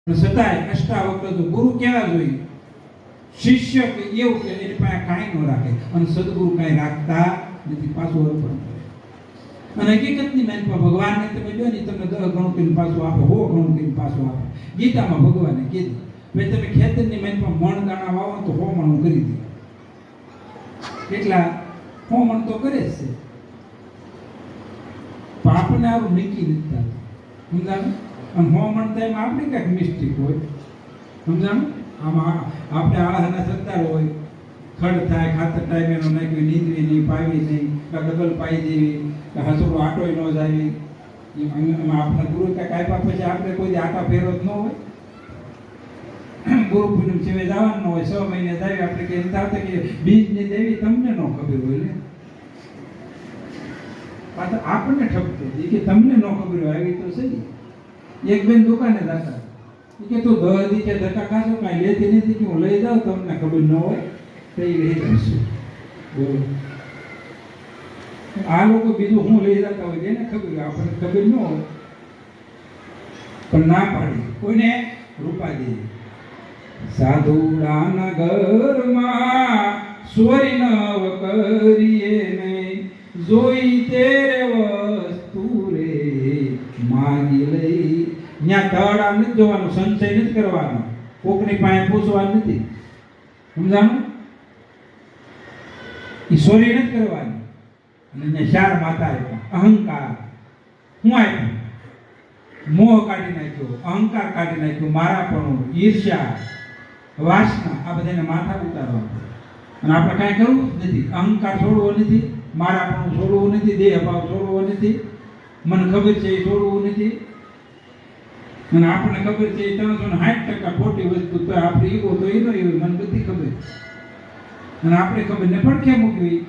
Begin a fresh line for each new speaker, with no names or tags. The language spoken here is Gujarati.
છતાંય અષ્ટાવક્ર તો ગુરુ કેવા જોઈએ? શિષ્ય કે એવું કે એની પાસે કાંઈ ન રાખે અને સદગુરુ કાંઈ રાખતા નથી, પાછું અર્પણ કરે. અને હકીકતની મેન પર ભગવાનને તમે જો ને તમને 10 ગણું કરીને પાછું આપે, 100 ગણું કરીને પાછું આપે. ગીતામાં ભગવાને કીધું ભાઈ તમે ખેતરની મેન પર મણ દાણા વાવો તો 100 મણ કરી દે. કેટલા? 100 મણ તો કરે જ છે. પણ આપણને આવું નીકી નથી થતું, સમજાણું? અને 100 મણ થાય એમાં આપણે કંઈક મિસ્ટેક હોય, સમજાણું? આમાં આપણે આળાના સરદાર હોય, ખડ થાય, ખાતર ટાઈમે નો નાખ્યું, નીંદવી નહીં, પાવી નહીં, ડબલ પાઈ દેવી, હસડો આટોય ન જાય. એમાં આપણા ગુરુ કાંઈક આપ્યા પછી આપણે કોઈ આટા ફેરો જ ન હોય. ગુરુ પૂનમ છેવે જવાનું ન હોય, 6 મહિને જાય આપણે કે થાય કે બીજની દેવી તમને ન ખબર હોય ને, પાછા આપણને ઠપકે કે તમને ન ખબર હોય. આવી તો સહી. એક બેન દુકાને જતા કે તું 10 દી કે ધક્કા ખાશો કાંઈ લેતી નથી કે હું લઈ જાઉં, તમને ખબર ન હોય તો એ લઈ જશું. બોલો, આ લોકો બીજું હું લઈ જતા હોય એને ખબર હોય, આપણને ખબર ન હોય. પણ ના પાડી કોઈને રૂપા દે. સાધુડાના ઘરમાં સોરી નવ કરીએ નહીં, જોઈ તેરે વસ્તુ રે માગી લઈ. ત્યાં તળ આમ નથી જોવાનું, સંચય નથી કરવાનો, કોકની પાસે પૂછવાનું નથી, સમજાણું? ઈશ્વરી નથી કરવાની. અને ચાર માતા આપ્યા, અહંકાર હું આપ્યું, મોહ કાઢી નાખ્યો, અહંકાર કાઢી નાખ્યો, મારાપણું, ઈર્ષ્યા, વાસના, આ બધાને માથા ઉતારવા. અને આપણે કાંઈ કરવું નથી. અહંકાર છોડવો નથી, મારાપણું છોડવું નથી, દેહ ભાવ છોડવો નથી, મને ખબર છે એ છોડવું નથી. અને આપણને ખબર છે 360% ખોટી વસ્તુ, તો આપણે ઈગો તો એનો મને બધી ખબર. અને આપણે ખબર ને પડખે મૂકવી.